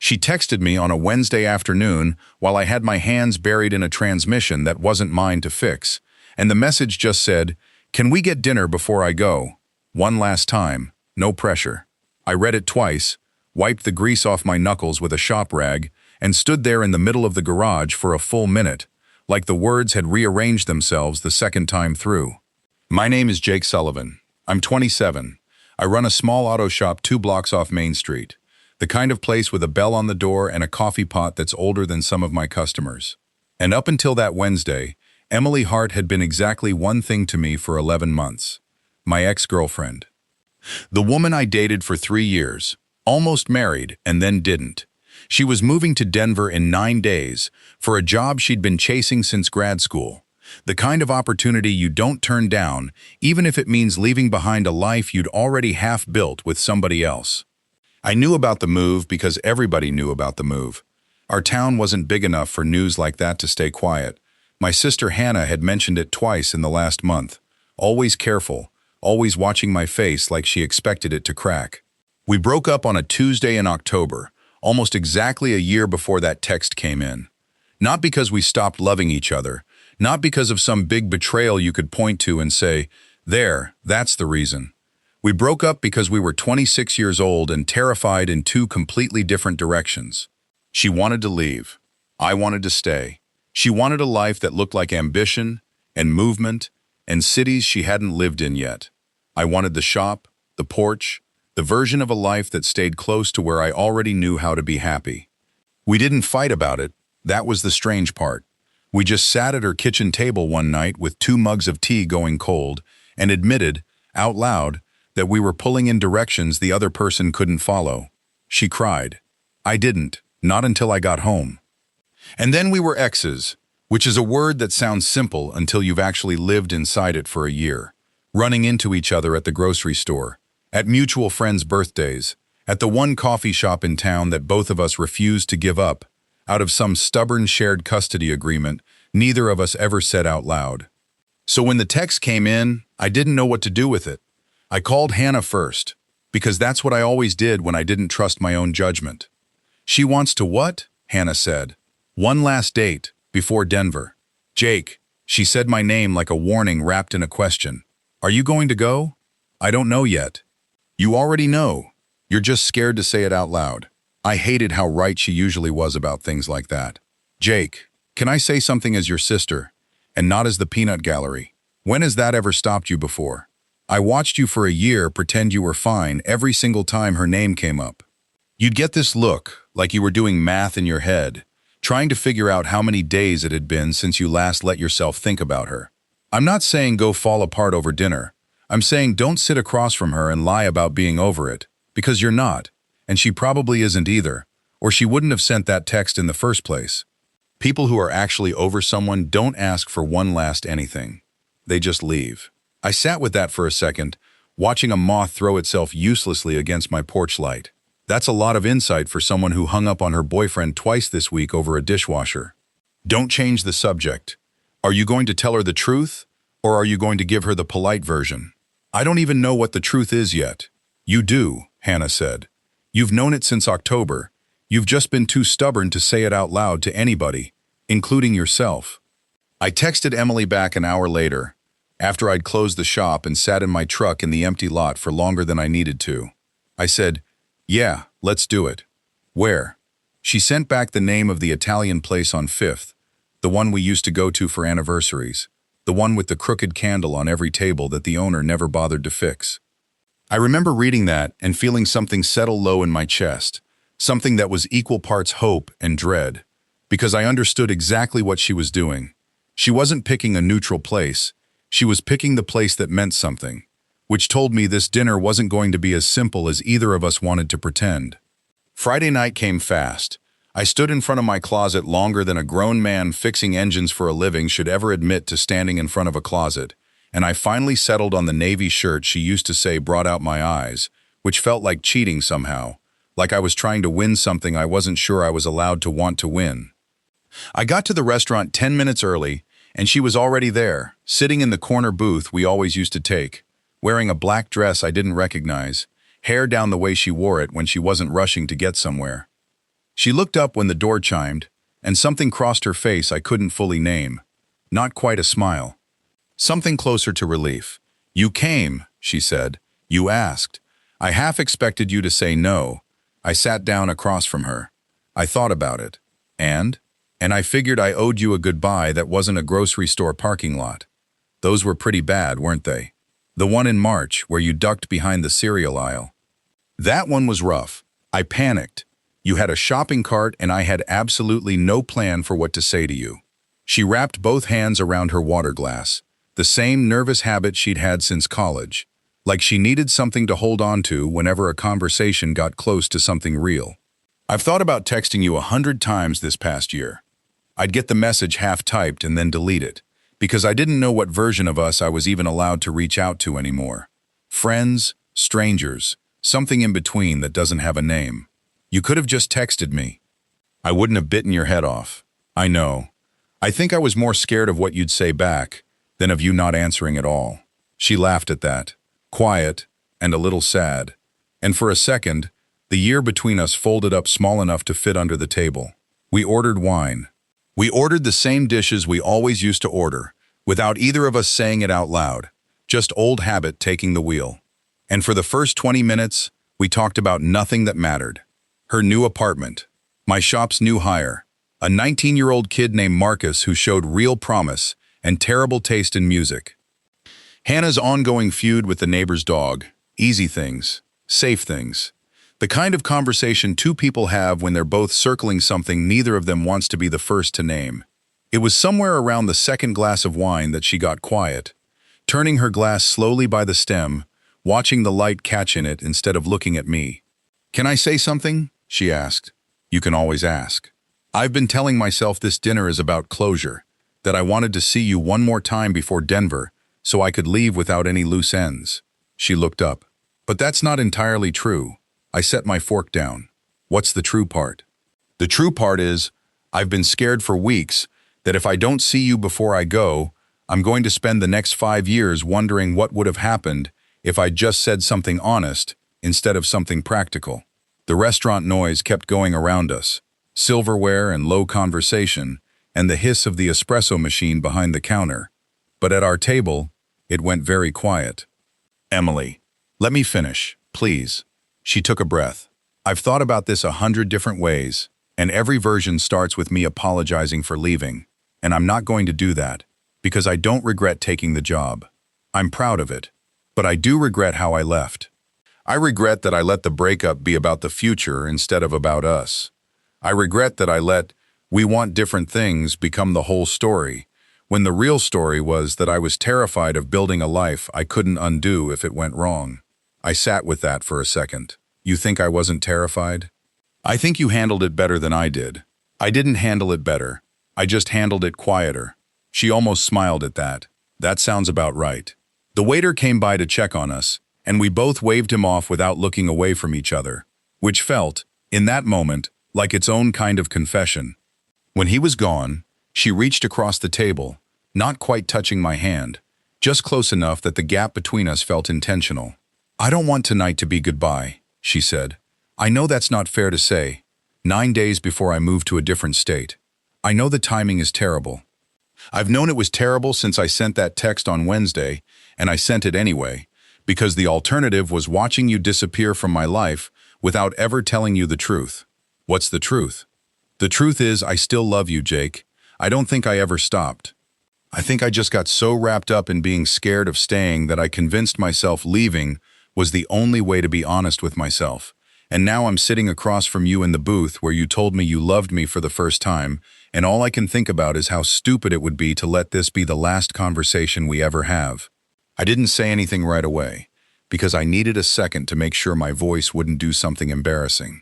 She texted me on a Wednesday afternoon while I had my hands buried in a transmission that wasn't mine to fix, and the message just said, "Can we get dinner before I go? One last time, no pressure." I read it twice, wiped the grease off my knuckles with a shop rag, and stood there in the middle of the garage for a full minute, like the words had rearranged themselves the second time through. My name is Jake Sullivan. I'm 27. I run a small auto shop 2 blocks off Main Street, the kind of place with a bell on the door and a coffee pot that's older than some of my customers. And up until that Wednesday, Emily Hart had been exactly one thing to me for 11 months. My ex-girlfriend. The woman I dated for 3 years, almost married, and then didn't. She was moving to Denver in 9 days for a job she'd been chasing since grad school. The kind of opportunity you don't turn down, even if it means leaving behind a life you'd already half-built with somebody else. I knew about the move because everybody knew about the move. Our town wasn't big enough for news like that to stay quiet. My sister Hannah had mentioned it twice in the last month. Always careful, always watching my face like she expected it to crack. We broke up on a Tuesday in October, almost exactly a year before that text came in. Not because we stopped loving each other, not because of some big betrayal you could point to and say, "There, that's the reason." We broke up because we were 26 years old and terrified in 2 completely different directions. She wanted to leave. I wanted to stay. She wanted a life that looked like ambition and movement and cities she hadn't lived in yet. I wanted the shop, the porch, the version of a life that stayed close to where I already knew how to be happy. We didn't fight about it. That was the strange part. We just sat at her kitchen table one night with 2 mugs of tea going cold and admitted, out loud, that we were pulling in directions the other person couldn't follow. She cried. I didn't, not until I got home. And then we were exes, which is a word that sounds simple until you've actually lived inside it for a year. Running into each other at the grocery store, at mutual friends' birthdays, at the one coffee shop in town that both of us refused to give up, out of some stubborn shared custody agreement neither of us ever said out loud. So when the text came in, I didn't know what to do with it. I called Hannah first, because that's what I always did when I didn't trust my own judgment. "She wants to what?" Hannah said. "One last date, before Denver." "Jake," she said my name like a warning wrapped in a question. "Are you going to go?" "I don't know yet." "You already know. You're just scared to say it out loud." I hated how right she usually was about things like that. "Jake, can I say something as your sister, and not as the peanut gallery? When has that ever stopped you before? I watched you for a year pretend you were fine every single time her name came up. You'd get this look, like you were doing math in your head, trying to figure out how many days it had been since you last let yourself think about her. I'm not saying go fall apart over dinner. I'm saying don't sit across from her and lie about being over it, because you're not. And she probably isn't either, or she wouldn't have sent that text in the first place. People who are actually over someone don't ask for one last anything. They just leave. I sat with that for a second, watching a moth throw itself uselessly against my porch light. That's a lot of insight for someone who hung up on her boyfriend twice this week over a dishwasher. Don't change the subject. Are you going to tell her the truth, or are you going to give her the polite version? I don't even know what the truth is yet. You do, Hannah said. You've known it since October. You've just been too stubborn to say it out loud to anybody, including yourself. I texted Emily back an hour later, after I'd closed the shop and sat in my truck in the empty lot for longer than I needed to. I said, "Yeah, let's do it." "Where?" She sent back the name of the Italian place on 5th, the one we used to go to for anniversaries, the one with the crooked candle on every table that the owner never bothered to fix. I remember reading that and feeling something settle low in my chest, something that was equal parts hope and dread, because I understood exactly what she was doing. She wasn't picking a neutral place. She was picking the place that meant something, which told me this dinner wasn't going to be as simple as either of us wanted to pretend. Friday night came fast. I stood in front of my closet longer than a grown man fixing engines for a living should ever admit to standing in front of a closet, and I finally settled on the navy shirt she used to say brought out my eyes, which felt like cheating somehow, like I was trying to win something I wasn't sure I was allowed to want to win. I got to the restaurant 10 minutes early, and she was already there, sitting in the corner booth we always used to take, wearing a black dress I didn't recognize, hair down the way she wore it when she wasn't rushing to get somewhere. She looked up when the door chimed, and something crossed her face I couldn't fully name. Not quite a smile. Something closer to relief. "You came," she said. "You asked. I half expected you to say no." I sat down across from her. I thought about it. And I figured I owed you a goodbye that wasn't a grocery store parking lot. Those were pretty bad, weren't they? The one in March, where you ducked behind the cereal aisle. That one was rough. I panicked. You had a shopping cart and I had absolutely no plan for what to say to you. She wrapped both hands around her water glass, the same nervous habit she'd had since college, like she needed something to hold on to whenever a conversation got close to something real. "I've thought about texting you 100 times this past year. I'd get the message half-typed and then delete it, because I didn't know what version of us I was even allowed to reach out to anymore. Friends, strangers, something in between that doesn't have a name. You could have just texted me. I wouldn't have bitten your head off. I know. I think I was more scared of what you'd say back than of you not answering at all." She laughed at that, quiet and a little sad. And for a second, the year between us folded up small enough to fit under the table. We ordered wine. We ordered the same dishes we always used to order, without either of us saying it out loud, just old habit taking the wheel. And for the first 20 minutes, we talked about nothing that mattered. Her new apartment, my shop's new hire, a 19-year-old kid named Marcus who showed real promise and terrible taste in music. Hannah's ongoing feud with the neighbor's dog, easy things, safe things. The kind of conversation two people have when they're both circling something neither of them wants to be the first to name. It was somewhere around the second glass of wine that she got quiet, turning her glass slowly by the stem, watching the light catch in it instead of looking at me. "Can I say something?" she asked. "You can always ask." "I've been telling myself this dinner is about closure, that I wanted to see you one more time before Denver so I could leave without any loose ends." She looked up. "But that's not entirely true." I set my fork down. "What's the true part?" "The true part is, I've been scared for weeks that if I don't see you before I go, I'm going to spend the next 5 years wondering what would have happened if I'd just said something honest instead of something practical." The restaurant noise kept going around us, silverware and low conversation, and the hiss of the espresso machine behind the counter. But at our table, it went very quiet. "Emily, let me finish, please." She took a breath. "I've thought about this 100 different ways, and every version starts with me apologizing for leaving, and I'm not going to do that, because I don't regret taking the job. I'm proud of it, but I do regret how I left. I regret that I let the breakup be about the future instead of about us. I regret that I let "we want different things" become the whole story, when the real story was that I was terrified of building a life I couldn't undo if it went wrong." I sat with that for a second. "You think I wasn't terrified?" "I think you handled it better than I did." "I didn't handle it better. I just handled it quieter." She almost smiled at that. "That sounds about right." The waiter came by to check on us, and we both waved him off without looking away from each other, which felt, in that moment, like its own kind of confession. When he was gone, she reached across the table, not quite touching my hand, just close enough that the gap between us felt intentional. "I don't want tonight to be goodbye," she said. "I know that's not fair to say, 9 days before I move to a different state. I know the timing is terrible. I've known it was terrible since I sent that text on Wednesday, and I sent it anyway, because the alternative was watching you disappear from my life without ever telling you the truth." "What's the truth?" "The truth is I still love you, Jake. I don't think I ever stopped. I think I just got so wrapped up in being scared of staying that I convinced myself leaving was the only way to be honest with myself. And now I'm sitting across from you in the booth where you told me you loved me for the first time, and all I can think about is how stupid it would be to let this be the last conversation we ever have." I didn't say anything right away, because I needed a second to make sure my voice wouldn't do something embarrassing.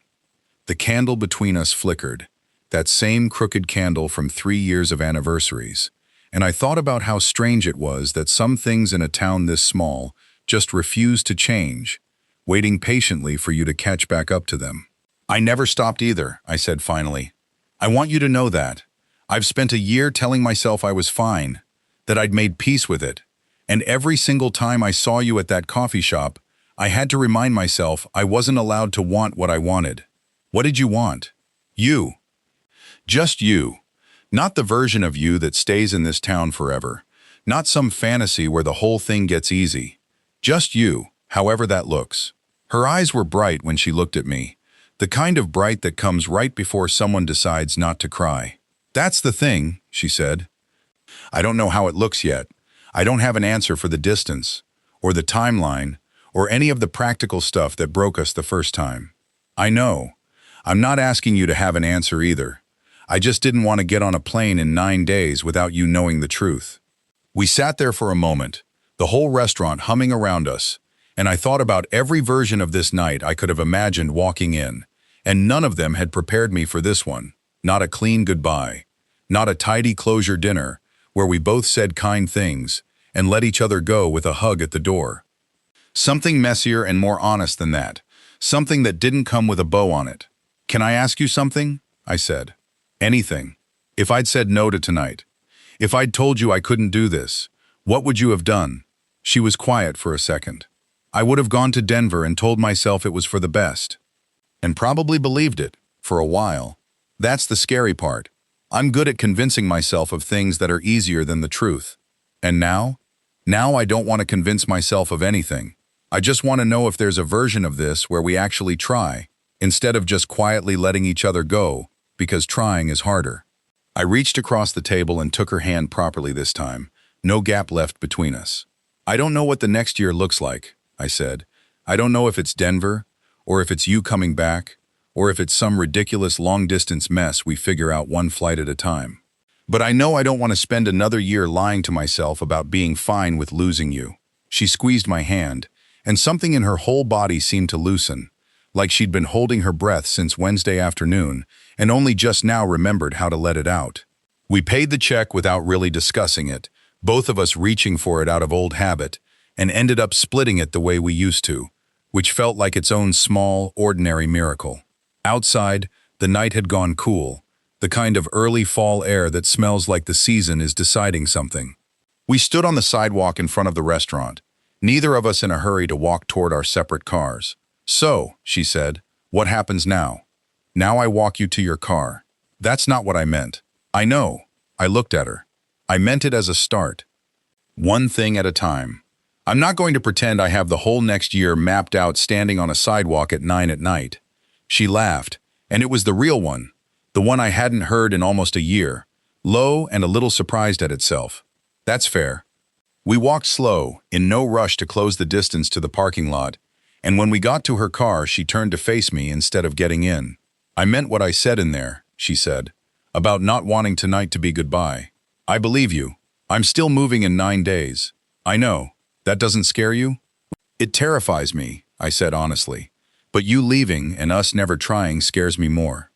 The candle between us flickered, that same crooked candle from 3 years of anniversaries, and I thought about how strange it was that some things in a town this small just refused to change, waiting patiently for you to catch back up to them. "I never stopped either," I said finally. "I want you to know that. I've spent a year telling myself I was fine, that I'd made peace with it, and every single time I saw you at that coffee shop, I had to remind myself I wasn't allowed to want what I wanted." "What did you want?" You. Just you. Not the version of you that stays in this town forever. Not some fantasy where the whole thing gets easy. Just you, however that looks. Her eyes were bright when she looked at me. The kind of bright that comes right before someone decides not to cry. That's the thing, she said. I don't know how it looks yet. I don't have an answer for the distance, or the timeline, or any of the practical stuff that broke us the first time. I know. I'm not asking you to have an answer either. I just didn't want to get on a plane in 9 days without you knowing the truth. We sat there for a moment, the whole restaurant humming around us, and I thought about every version of this night I could have imagined walking in, and none of them had prepared me for this one. Not a clean goodbye, not a tidy closure dinner, where we both said kind things and let each other go with a hug at the door. Something messier and more honest than that, something that didn't come with a bow on it. Can I ask you something? I said. Anything. If I'd said no to tonight, if I'd told you I couldn't do this, what would you have done? She was quiet for a second. I would have gone to Denver and told myself it was for the best. And probably believed it, for a while. That's the scary part. I'm good at convincing myself of things that are easier than the truth. And now? Now I don't want to convince myself of anything. I just want to know if there's a version of this where we actually try, instead of just quietly letting each other go, because trying is harder. I reached across the table and took her hand properly this time, no gap left between us. I don't know what the next year looks like, I said. I don't know if it's Denver, or if it's you coming back, or if it's some ridiculous long-distance mess we figure out one flight at a time. But I know I don't want to spend another year lying to myself about being fine with losing you. She squeezed my hand, and something in her whole body seemed to loosen, like she'd been holding her breath since Wednesday afternoon and only just now remembered how to let it out. We paid the check without really discussing it, both of us reaching for it out of old habit, and ended up splitting it the way we used to, which felt like its own small, ordinary miracle. Outside, the night had gone cool, the kind of early fall air that smells like the season is deciding something. We stood on the sidewalk in front of the restaurant, neither of us in a hurry to walk toward our separate cars. So, she said, what happens now? Now I walk you to your car. That's not what I meant. I know. I looked at her. I meant it as a start. One thing at a time. I'm not going to pretend I have the whole next year mapped out standing on a sidewalk at 9 at night. She laughed, and it was the real one, the one I hadn't heard in almost a year, low and a little surprised at itself. That's fair. We walked slow, in no rush to close the distance to the parking lot, and when we got to her car, she turned to face me instead of getting in. I meant what I said in there, she said, about not wanting tonight to be goodbye. I believe you. I'm still moving in 9 days. I know. That doesn't scare you? It terrifies me, I said honestly. But you leaving and us never trying scares me more.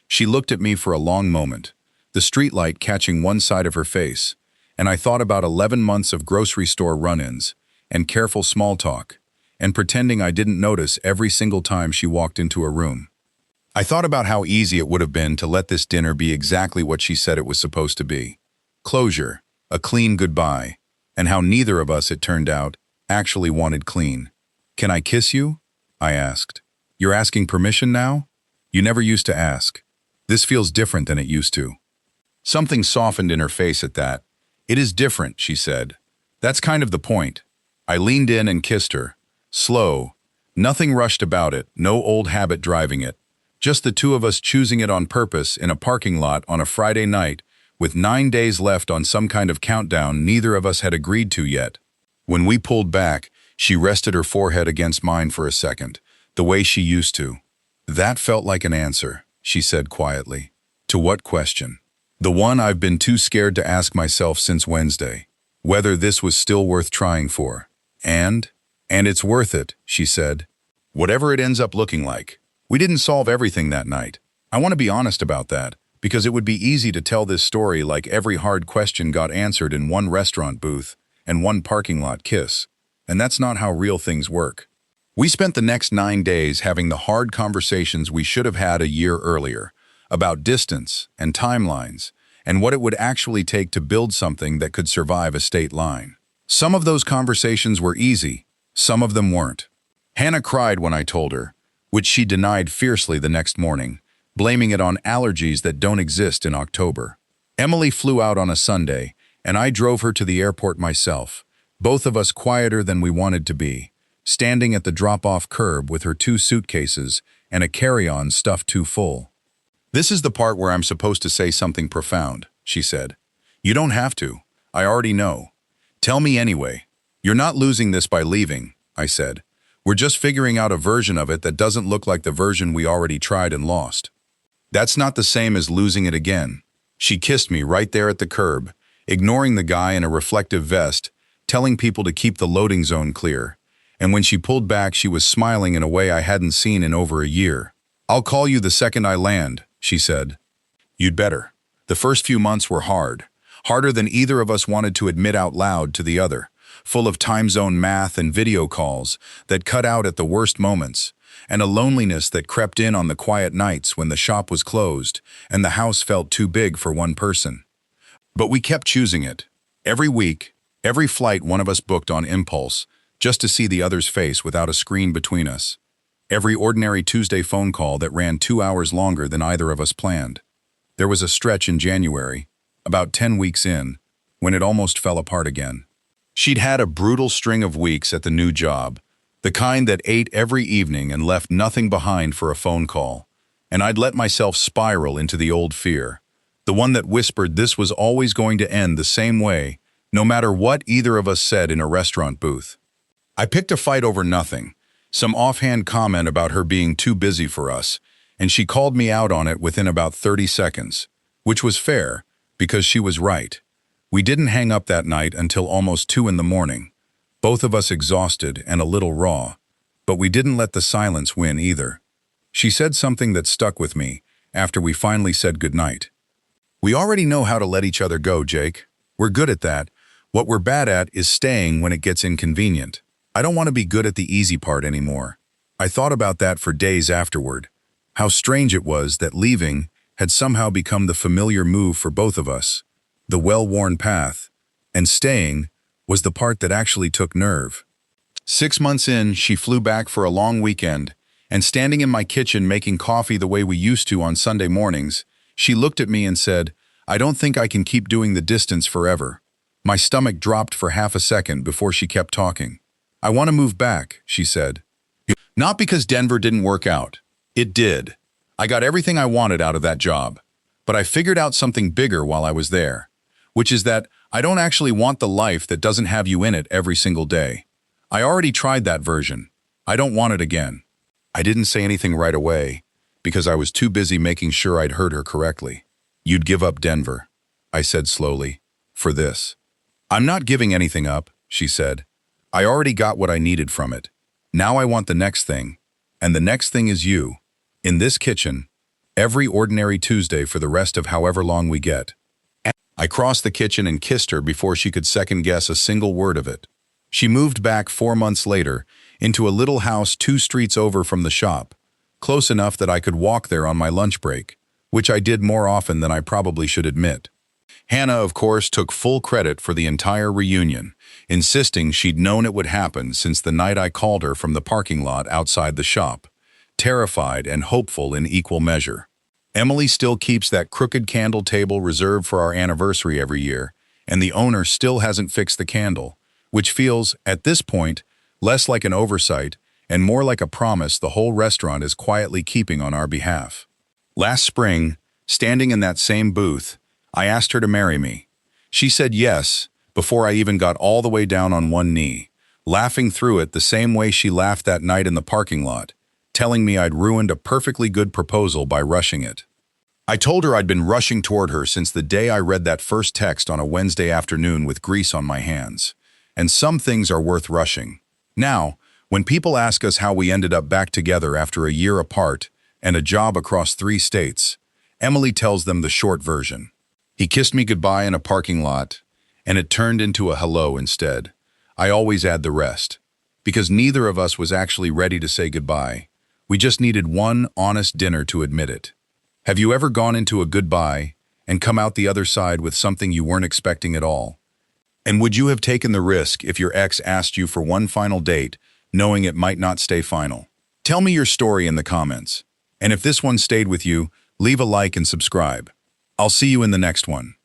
She looked at me for a long moment, the streetlight catching one side of her face, and I thought about 11 months of grocery store run-ins, and careful small talk, and pretending I didn't notice every single time she walked into a room. I thought about how easy it would have been to let this dinner be exactly what she said it was supposed to be. Closure, a clean goodbye, and how neither of us, it turned out, actually wanted clean. Can I kiss you? I asked. You're asking permission now? You never used to ask. This feels different than it used to. Something softened in her face at that. It is different, she said. That's kind of the point. I leaned in and kissed her. Slow. Nothing rushed about it, no old habit driving it. Just the two of us choosing it on purpose in a parking lot on a Friday night, with 9 days left on some kind of countdown neither of us had agreed to yet. When we pulled back, she rested her forehead against mine for a second, the way she used to. That felt like an answer, she said quietly. To what question? The one I've been too scared to ask myself since Wednesday. Whether this was still worth trying for. And it's worth it, she said. Whatever it ends up looking like. We didn't solve everything that night. I want to be honest about that, because it would be easy to tell this story like every hard question got answered in one restaurant booth and one parking lot kiss. And that's not how real things work. We spent the next 9 days having the hard conversations we should have had a year earlier, about distance and timelines, and what it would actually take to build something that could survive a state line. Some of those conversations were easy, some of them weren't. Hannah cried when I told her, which she denied fiercely the next morning, blaming it on allergies that don't exist in October. Emily flew out on a Sunday, and I drove her to the airport myself, both of us quieter than we wanted to be, standing at the drop-off curb with her 2 suitcases and a carry-on stuffed too full. "This is the part where I'm supposed to say something profound," she said. "You don't have to. I already know. Tell me anyway." "You're not losing this by leaving," I said. "We're just figuring out a version of it that doesn't look like the version we already tried and lost." "That's not the same as losing it again." She kissed me right there at the curb, ignoring the guy in a reflective vest, telling people to keep the loading zone clear. And when she pulled back, she was smiling in a way I hadn't seen in over a year. "I'll call you the second I land," she said. "You'd better." The first few months were hard, harder than either of us wanted to admit out loud to the other, full of time zone math and video calls that cut out at the worst moments, and a loneliness that crept in on the quiet nights when the shop was closed and the house felt too big for one person. But we kept choosing it. Every week, every flight one of us booked on impulse, just to see the other's face without a screen between us. Every ordinary Tuesday phone call that ran 2 hours longer than either of us planned. There was a stretch in January, about 10 weeks in, when it almost fell apart again. She'd had a brutal string of weeks at the new job, the kind that ate every evening and left nothing behind for a phone call. And I'd let myself spiral into the old fear, the one that whispered this was always going to end the same way, no matter what either of us said in a restaurant booth. I picked a fight over nothing, some offhand comment about her being too busy for us, and she called me out on it within about 30 seconds, which was fair, because she was right. We didn't hang up that night until almost 2 in the morning, both of us exhausted and a little raw, but we didn't let the silence win either. She said something that stuck with me after we finally said goodnight. "We already know how to let each other go, Jake. We're good at that. What we're bad at is staying when it gets inconvenient. I don't want to be good at the easy part anymore." I thought about that for days afterward. How strange it was that leaving had somehow become the familiar move for both of us, the well-worn path, and staying was the part that actually took nerve. 6 months in, she flew back for a long weekend, and standing in my kitchen making coffee the way we used to on Sunday mornings, she looked at me and said, "I don't think I can keep doing the distance forever." My stomach dropped for half a second before she kept talking. "I want to move back," she said. "Not because Denver didn't work out. It did. I got everything I wanted out of that job. But I figured out something bigger while I was there, which is that I don't actually want the life that doesn't have you in it every single day. I already tried that version. I don't want it again." I didn't say anything right away, because I was too busy making sure I'd heard her correctly. "You'd give up Denver," I said slowly, "for this." "I'm not giving anything up," she said. "I already got what I needed from it. Now I want the next thing, and the next thing is you, in this kitchen, every ordinary Tuesday for the rest of however long we get." I crossed the kitchen and kissed her before she could second-guess a single word of it. She moved back 4 months later into a little house 2 streets over from the shop, close enough that I could walk there on my lunch break, which I did more often than I probably should admit. Hannah, of course, took full credit for the entire reunion, insisting she'd known it would happen since the night I called her from the parking lot outside the shop, terrified and hopeful in equal measure. Emily still keeps that crooked candle table reserved for our anniversary every year, and the owner still hasn't fixed the candle, which feels, at this point, less like an oversight and more like a promise the whole restaurant is quietly keeping on our behalf. Last spring, standing in that same booth, I asked her to marry me. She said yes, before I even got all the way down on one knee, laughing through it the same way she laughed that night in the parking lot, telling me I'd ruined a perfectly good proposal by rushing it. I told her I'd been rushing toward her since the day I read that first text on a Wednesday afternoon with grease on my hands. And some things are worth rushing. Now, when people ask us how we ended up back together after a year apart and a job across 3 states, Emily tells them the short version. He kissed me goodbye in a parking lot, and it turned into a hello instead. I always add the rest, because neither of us was actually ready to say goodbye. We just needed one honest dinner to admit it. Have you ever gone into a goodbye and come out the other side with something you weren't expecting at all? And would you have taken the risk if your ex asked you for one final date, knowing it might not stay final? Tell me your story in the comments. And if this one stayed with you, Leave a like and subscribe. I'll see you in the next one.